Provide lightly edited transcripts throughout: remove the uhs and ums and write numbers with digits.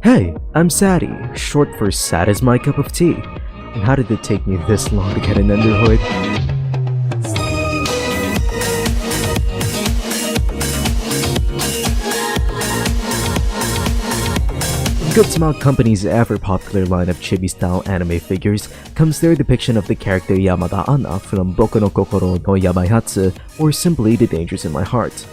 Hey, I'm Sadi, short for Sad is my cup of tea. And how did it take me this long to get a Nendoroid? Good Smile Company's ever-popular line of chibi-style anime figures comes their depiction of the character Yamada Anna from Boku no Kokoro no Yabai or simply The Dangers in My Heart.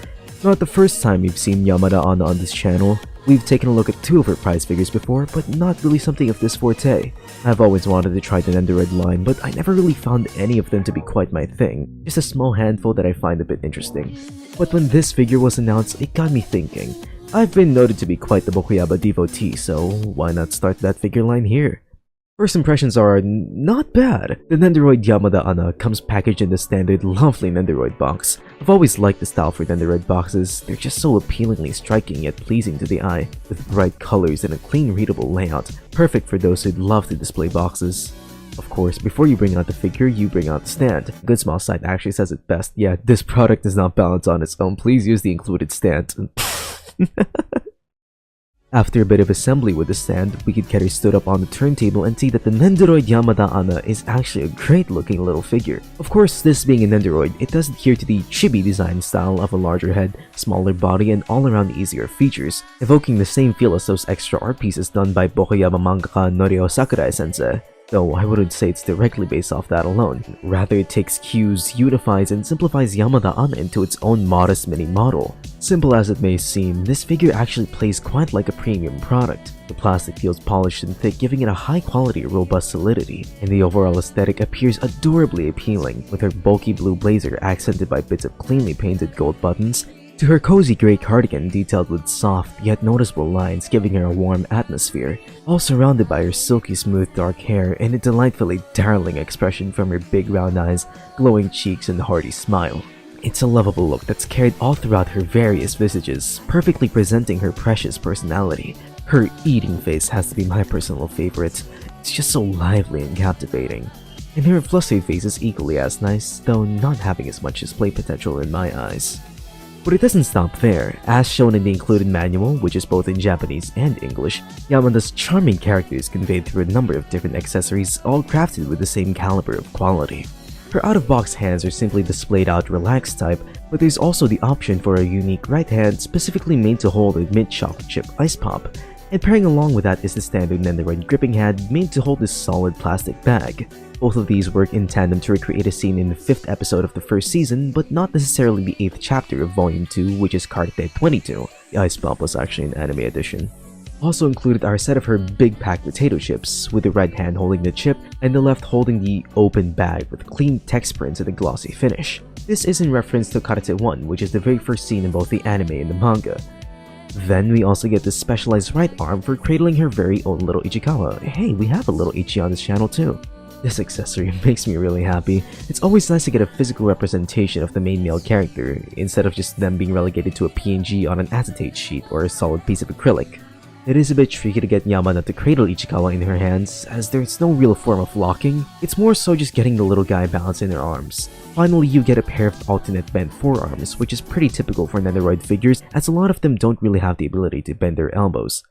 Not the first time we've seen Yamada Anna on this channel. We've taken a look at two of her prize figures before, but not really something of this forte. I've always wanted to try the Nendoroid line, but I never really found any of them to be quite my thing, just a small handful that I find a bit interesting. But when this figure was announced, it got me thinking. I've been noted to be quite the BokuYaba devotee, so why not start that figure line here? First impressions are not bad. The Nendoroid Yamada Anna comes packaged in the standard lovely Nendoroid box. I've always liked the style for Nendoroid boxes. They're just so appealingly striking yet pleasing to the eye, with bright colors and a clean readable layout, perfect for those who'd love to display boxes. Of course, before you bring out the figure, you bring out the stand. Good Smile site actually says it best. Yeah, this product is not balanced on its own. Please use the included stand. After a bit of assembly with the stand, we could get her stood up on the turntable and see that the Nendoroid Yamada Anna is actually a great looking little figure. Of course, this being a Nendoroid, it does adhere to the chibi design style of a larger head, smaller body, and all around easier features, evoking the same feel as those extra art pieces done by BokuYaba mangaka Norio Sakurai-sensei. Though I wouldn't say it's directly based off that alone. Rather, it takes cues, unifies, and simplifies Yamada Anna into its own modest mini-model. Simple as it may seem, this figure actually plays quite like a premium product. The plastic feels polished and thick, giving it a high-quality, robust solidity, and the overall aesthetic appears adorably appealing, with her bulky blue blazer accented by bits of cleanly painted gold buttons, to her cozy grey cardigan detailed with soft yet noticeable lines giving her a warm atmosphere, all surrounded by her silky smooth dark hair and a delightfully darling expression from her big round eyes, glowing cheeks, and hearty smile. It's a lovable look that's carried all throughout her various visages, perfectly presenting her precious personality. Her eating face has to be my personal favorite. It's just so lively and captivating. And her flustered face is equally as nice, though not having as much display potential in my eyes. But it doesn't stop there. As shown in the included manual, which is both in Japanese and English, Yamada's charming character is conveyed through a number of different accessories, all crafted with the same caliber of quality. Her out-of-box hands are simply the splayed out relaxed type, but there's also the option for a unique right hand specifically made to hold a mint chocolate chip ice pop, and pairing along with that is the standard Nendoroid gripping hand made to hold this solid plastic bag. Both of these work in tandem to recreate a scene in the 5th episode of the first season, but not necessarily the 8th chapter of Volume 2, which is Carte 22. The ice pop was actually an anime edition. Also included are a set of her big pack potato chips, with the right hand holding the chip and the left holding the open bag with clean text prints and a glossy finish. This is in reference to Karate 1, which is the very first scene in both the anime and the manga. Then we also get this specialized right arm for cradling her very own little Ichikawa. Hey, we have a little Ichi on this channel too. This accessory makes me really happy. It's always nice to get a physical representation of the main male character, instead of just them being relegated to a PNG on an acetate sheet or a solid piece of acrylic. It is a bit tricky to get Yamada to cradle Ichikawa in her hands, as there's no real form of locking. It's more so just getting the little guy balanced in her arms. Finally, you get a pair of alternate bent forearms, which is pretty typical for Nendoroid figures, as a lot of them don't really have the ability to bend their elbows.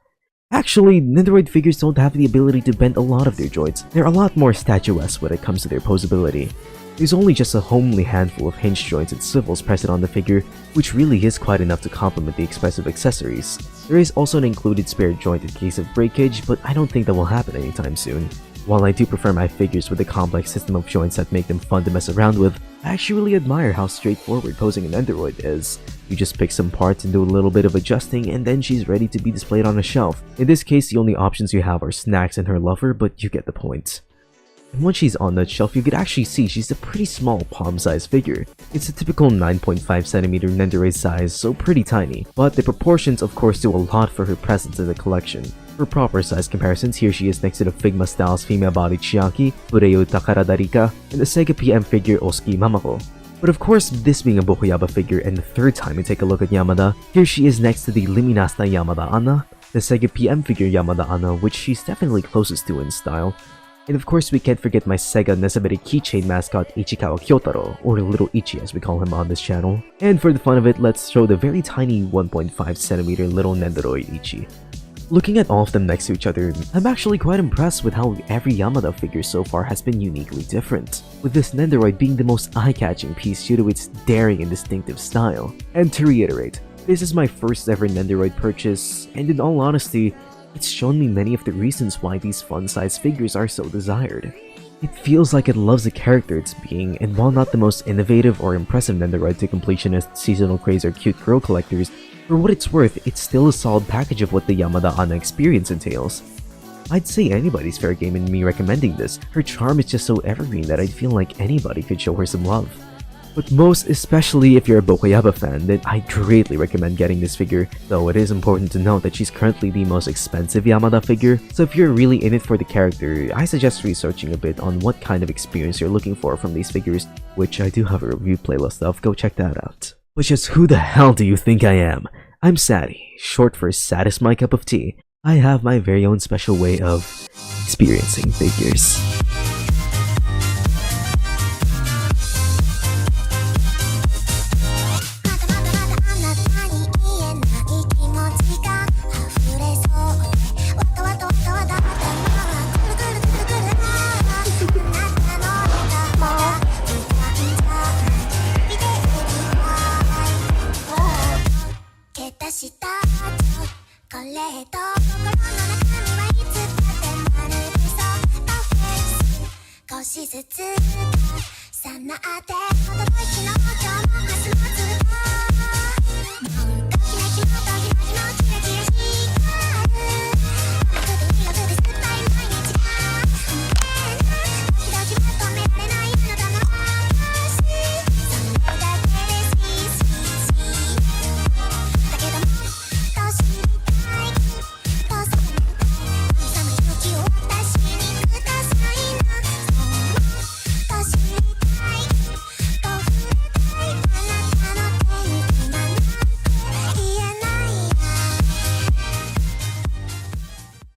Actually, Nendoroid figures don't have the ability to bend a lot of their joints. They're a lot more statuesque when it comes to their posability. There's only just a homely handful of hinge joints and swivels present on the figure, which really is quite enough to complement the expressive accessories. There is also an included spare joint in case of breakage, but I don't think that will happen anytime soon. While I do prefer my figures with a complex system of joints that make them fun to mess around with, I actually really admire how straightforward posing an Nendoroid is. You just pick some parts and do a little bit of adjusting, and then she's ready to be displayed on a shelf. In this case, the only options you have are snacks and her lover, but you get the point. And once she's on that shelf, you could actually see she's a pretty small palm-sized figure. It's a typical 9.5cm Nendoroid size, so pretty tiny, but the proportions of course do a lot for her presence in the collection. For proper size comparisons, here she is next to the Figma Styles female body Chiaki, Fureu Takaradarika, and the Sega PM figure Osuki Mamako. But of course, this being a BokuYaba figure and the third time we take a look at Yamada, here she is next to the Liminasta Yamada Anna, the Sega PM figure Yamada Anna, which she's definitely closest to in style, and of course we can't forget my Sega Nesaberi keychain mascot Ichikawa Kyotaro, or Little Ichi as we call him on this channel. And for the fun of it, let's show the very tiny 1.5cm little Nendoroid Ichi. Looking at all of them next to each other, I'm actually quite impressed with how every Yamada figure so far has been uniquely different, with this Nendoroid being the most eye-catching piece due to its daring and distinctive style. And to reiterate, this is my first ever Nendoroid purchase, and in all honesty, it's shown me many of the reasons why these fun-sized figures are so desired. It feels like it loves the character it's being, and while not the most innovative or impressive Nendoroid to completionists, seasonal craze, or cute girl collectors, for what it's worth, it's still a solid package of what the Yamada Anna experience entails. I'd say anybody's fair game in me recommending this. Her charm is just so evergreen that I'd feel like anybody could show her some love. But most especially if you're a BokuYaba fan, then I greatly recommend getting this figure, though it is important to note that she's currently the most expensive Yamada figure, so if you're really in it for the character, I suggest researching a bit on what kind of experience you're looking for from these figures, which I do have a review playlist of, go check that out. But just who the hell do you think I am? I'm Sadi, short for Saddest My Cup of Tea. I have my very own special way of experiencing figures. Yatsu